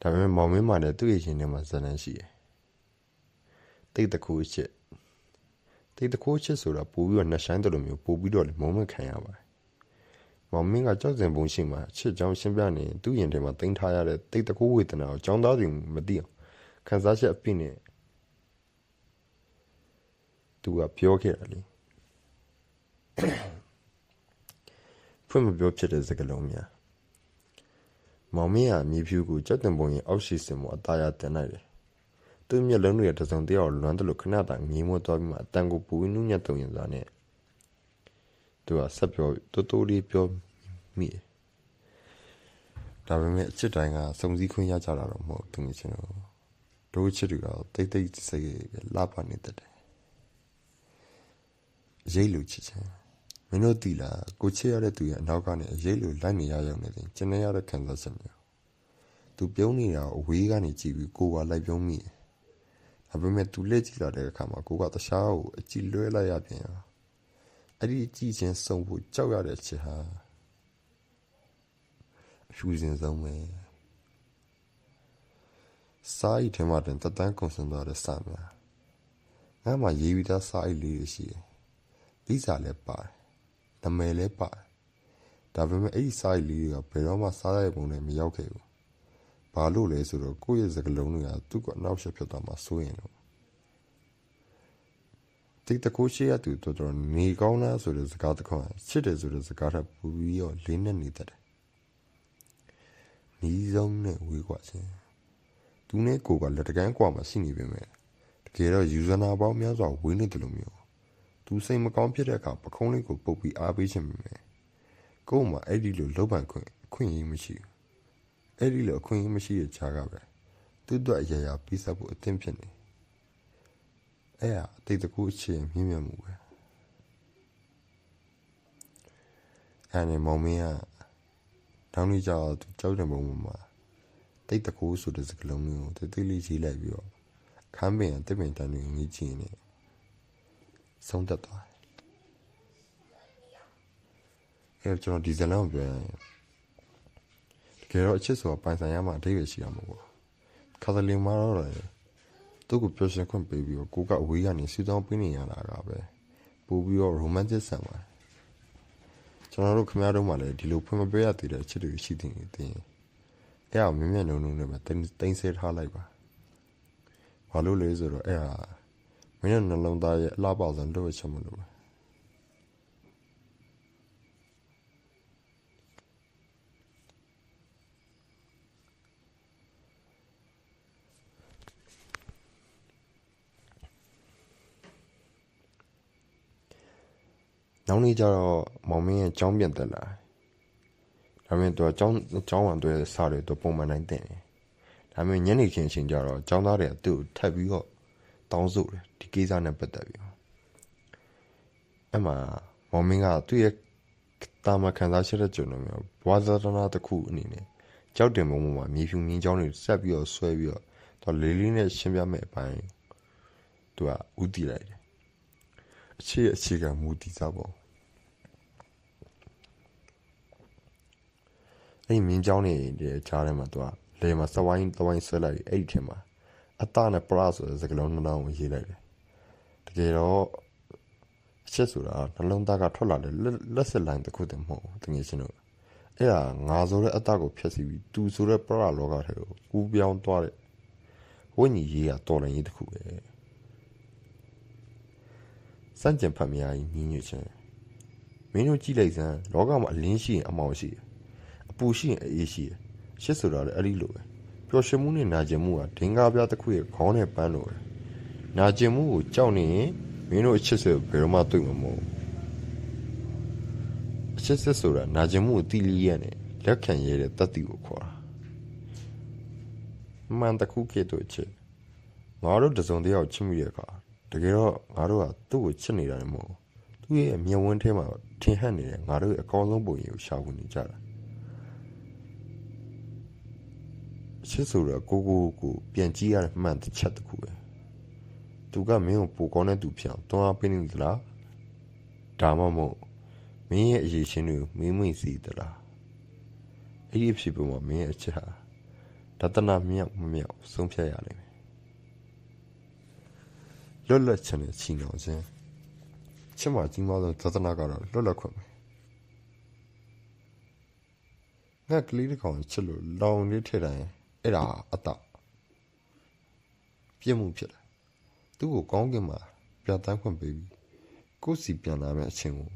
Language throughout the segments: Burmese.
ဒါပေမဲ့မောင်မင်းမှလည်းသူ့ရဲ့ရှင်ထဲမှာဇာတ်လမ်းရှိတယ်တိတ်တကူအချစ်ဆိုတာပို့ပြီးတော့နှဆိုင်တယ်လို့မျိုးပို့ပြီးတော့လည်းမုံမခံရပါတယ်မောင်မင်းကကြောက်စင်ပုံရှိမှချစ်ကြောင်းရှင်းပြနေသူ့ရင်ထဲမှာတင်ထားရတဲ့တိတ်တကူဝေဒနာကိုចောင်းသားသူမသိအောင်ခံစားချက်အပြည့်နဲ့သူကပြောခဲ့တာလေဖွင့်မပြောဖြစ်တဲ့စကားလုံးများမောင်မင်းကမြေဖြူကိုကြောက်တင်ပုံရင်အောက်ရှိစင်မအသားရတင်လိုက်တယ်သူ့မျက်လုံးတွေတစုံတယောက်လွမ်းတယ်လို့ခဏတာငေးမွသွားပြီးမှအတန်ကိုပူနူးညံ့တုံရင်စားနဲ့သူကဆက်ပြောတိုးလေးပြောမိတယ်ဒါပေမဲ့အချစ်တိုင်းကစုံစည်းခွင့်ရကြတာတော့မဟုတ်သူငယ်ချင်းတို့ချစ်တွေကတိတ်တိတ်စိတ်လာပါနေတယ်ရိတ်လူချစ်ချင်းမင်းတို့တီလာကိုချစ်ရတဲ့သူရဲ့အနောက်ကနေရိတ်လူလိုက်နေရရောက်နေတယ်ကျင်းနေရတဲ့ခံစားချက်မျိုးသူပြုံးနေတာအဝေးကနေကြည့်ပြီးကိုကလိုက်ပြုံးမိဒါပေမဲ့သူလက်ကြည့်လာတဲ့အခါမှာကိုကတခြားကိုအကြည့်လွဲလိုက်ရပြန်အဲ့ဒီကြည့်ချင်းစုံဖို့ကြောက်ရတဲ့ချစ်ဟာအဖြူစင်ဆုံးပဲစာအိတ်ထဲမှာတင်တတန်းကုန်စင်သွားတဲ့စာများငါမှရေးပြီးသားစာအိတ်လေးတွေရှိတယ်လိစာလည်းပါတယ်နာမည်လည်းပါတယ်ဒါပေမဲ့အဲ့ဒီစာအိတ်လေးတွေကဘယ်တော့မှစားရပုံနဲ့မရောက်ခဲ့ဘူးဘာလို့လဲဆိုတော့ကိုယ့်ရဲ့စကားလုံးတွေကသူ့ကအနောက်ရှက်ဖြစ်သွားမှစိုးရင်လို့တိတ်တကိုးရှိရသူတော်နေကောင်းလားဆိုတဲ့စကားတစ်ခွန်းချစ်တယ်ဆိုတဲ့စကားထပ်ပူပြီးတော့လေးနဲ့နေတတ်တယ်နီးဆုံးနဲ့ဝေးကွာချင်းသူနဲ့ကိုကလက်တကန်းကွာမှရှိနေပေမဲ့တကယ်တော့ယူဇနာပေါင်းများစွာဝေးနေတယ်လို့မျိုးသူစိတ်မကောင်းဖြစ်တဲ့အခါပခုံးလေးကိုပုတ်ပြီးအားပေးခြင်းပဲကို့မှာအဲ့ဒီလိုလောက်ပန်ခွင့်ရမရှိဘူးအဲ့ဒီလိုအခွင့်အရေးမရှိတဲ့ခြားကပဲသူ့အတွက်အရာပြီးဆက်ဖို့အသင့်ဖြစ်နေအဲ့ဒါအတိတ်တကူအချင်းမြင့်မြတ်မှုပဲအဲ့ဒီမောင်မင်းကတောင်းနေကြတော့ကြောက်တယ်ပုံမှာတိတ်တကူဆိုတဲ့စကားလုံးမျိုးကိုတိတ်လေးရေးလိုက်ပြီးတော့ခမ်းပင်တစ်ပင်တန်းတွေငေးချင်နေဆုံးသက်သွားအဲ့ကျွန်တော်ဒီဇလန်ကိုပြောရင်တကယ်တော့အချစ်ဆိုတာပိုင်ဆိုင်ရမှအဓိပ္ပာယ်ရှိရမှာပေါ့ခါသလင်မာတော့တယ်သူ့ကိုပြောရှင်ခွင့်ပေးပြီးတော့ကိုကအဝေးကနေစီးတောင်းပေးနေရတာကပဲပို့ပြီးတော့ romantic ဆန်ပါကျွန်တော်တို့ခင်ဗျားတို့မှလည်းဒီလိုဖွင့်မပေးရသေးတဲ့အချစ်တွေရှိသေးတယ်အဲ့ဒါမြင်မြင်နုံနုံနဲ့ပဲတင်းဆဲထားလိုက်ပါဘာလို့လဲဆိုတော့အဲ့ဒါမင်းရဲ့နှလုံးသားရဲ့အလားပါဆုံးလို့ချက်မလို့နောက်နေ့ကျတော့မောင်မင်းရဲ့ကျောင်းပြန်တက်လာဒါပေမဲ့သူကကျောင်းဝင်တွေ့တဲ့စာတွေသူပုံမှန်တိုင်းတင်တယ်ဒါပေမဲ့ညနေခင်းချင်းကျတော့ကျောင်းသားတွေကသူ့ကိုထပ်ပြီးတော့တောင်းဆိုတယ်ဒီကိစ္စနဲ့ပတ်သက်ပြီးအဲ့မှာမောင်မင်းကသူ့ရဲ့တာမခံစားချက်တဲ့ကျွန်တော်မျိုးဘဝဇာတနာတစ်ခုအနေနဲ့ကြောက်တင်ပုံမှာမြေဖြူမြင်းချောင်းတွေဆက်ပြီးတော့ဆွဲပြီးတော့သူလေးလေးနဲ့ရှင်းပြမဲ့အပိုင်းသူကဥတည်လိုက်တယ်အခြေခံမူတည်စားပေါ့အဲ့မြင်းချောင်းတွေကြားထဲမှာသူကလေမှာစဝိုင်းဆွဲလိုက်အဲ့ဒီထဲမှာအတနဲ့ပရဆိုတဲ့စကားလုံးနှလုံးကိုရေးလိုက်တယ်တကယ်တော့အချက်ဆိုတာနှလုံးသားကထွက်လာတဲ့လက်စစ်လိုင်းတစ်ခုတည်းမဟုတ်ဘူးတကယ်ချင်းတို့အဲ့ဒါငါဆိုတဲ့အတကိုဖျက်ဆီးပြီးသူဆိုတဲ့ပရလောကထဲကိုကူးပြောင်းသွားတဲ့ဝိညာဉ်ရေးကတော်လည်းရေးတစ်ခုပဲစန့်ကျင်ဖတ်များကြီးညီညွတ်ခြင်းမင်းတို့ကြည့်လိုက်စမ်းလောကမှာအလင်းရှိရင်အမောင်ရှိတယ်အပူရှိရင်အေးရှိတယ်ရှစ်ဆိုတာလည်းအဲ့ဒီလိုပဲပျော်ရွှင်မှုနဲ့နာကျင်မှုကဒင်္ဂါပြတစ်ခုရဲ့ခေါင်းနဲ့ပန်းလို့ပဲနာကျင်မှုကိုကြောက်နေရင်မင်းတို့အချစ်စစ်ဘယ်တော့မှတွေ့မှာမဟုတ်အချစ်စစ်ဆိုတာနာကျင်မှုကိုတီးလီရဲ့နဲ့လက်ခံရတဲ့တတ်သိကိုခေါ်တာမှန်တခုကဲ့သို့ချစ်ငါတို့တစုံတယောက်ချစ်မိတဲ့အခါတကယ်တော့ငါတို့ကသူ့ကိုချစ်နေတာလည်းမဟုတ်သူ့ရဲ့မျက်ဝန်းထဲမှာထင်ဟပ်နေတဲ့ငါတို့ရဲ့အကောင်းဆုံးပုံရိပ်ကိုရှာဖွေနေကြတာအချစ်ဆိုတာကိုပြန်ကြည့်ရတဲ့မှန်တစ်ချက်တစ်ခုပဲသူကမင်းကိုပိုကောင်းတဲ့သူဖြစ်အောင်တွန်းအားပေးနေသလားဒါမှမဟုတ်မင်းရဲ့အရေးချင်းတွေကိုမင်းမွေ့စီသလားအဲ့ဒီအဖြစ်ပေါ်မှာမင်းရဲ့အချစ်ဟာ ဒါတနာမြောက်မမြောက်ဆုံးဖြတ်ရလိမ့်မယ်လွတ်လပ်ချင်တဲ့ချီနှောင်ခြင်းချစ်မှကြီးမားဆုံးသဒ္ဒနာကတော့လွတ်လပ်ခွင့်ပဲငါကလေးတစ်ကောင်ချစ်လို့လောင်လေးထည့်တိုင်းအဲ့ဒါအတပြည့်မှုဖြစ်တယ်သူ့ကိုကောင်းကင်မှာပြတန်းခွင့်ပေးပြီးကိုယ်စီပြန်လာမယ့်အချိန်ကို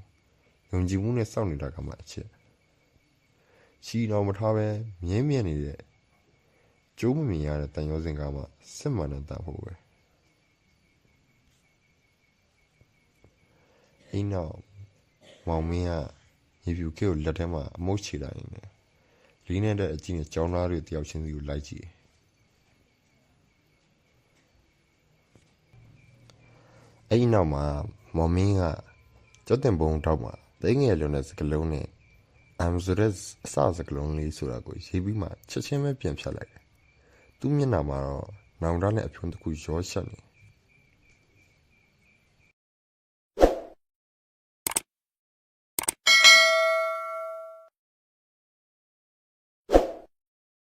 ယုံကြည်မှုနဲ့စောင့်နေတာကမှအချက်ချီနှောင်မထားပဲမြဲမြံနေတဲ့ကျိုးမမြင်ရတဲ့တန်ရောစင်ကမှစစ်မှန်တဲ့တန်ဖို့ပဲအိမ်နောက်မောင်မင်းကရေပြူကဲကိုလက်ထဲမှာအမုတ်ချလိုက်နေတယ်လေးနဲ့တဲ့အကြည့်နဲ့ကြောင်းသားတွေတယောက်ချင်းစီကိုလိုက်ကြည့်အဲ့ဒီနောက်မှာမောင်မင်းကကျောက်တင်ပုံတောက်မှာတိတ်ငယ်လုံးတဲ့စကလုံးနဲ့အမ်ဆိုရက်အစစကလုံးလေးဆိုတာကိုရေးပြီးမှချက်ချင်းပဲပြန်ဖြတ်လိုက်တယ်သူ့မျက်နှာမှာတော့နောင်တနဲ့အဖြုံးတစ်ခုရောရှက်နေ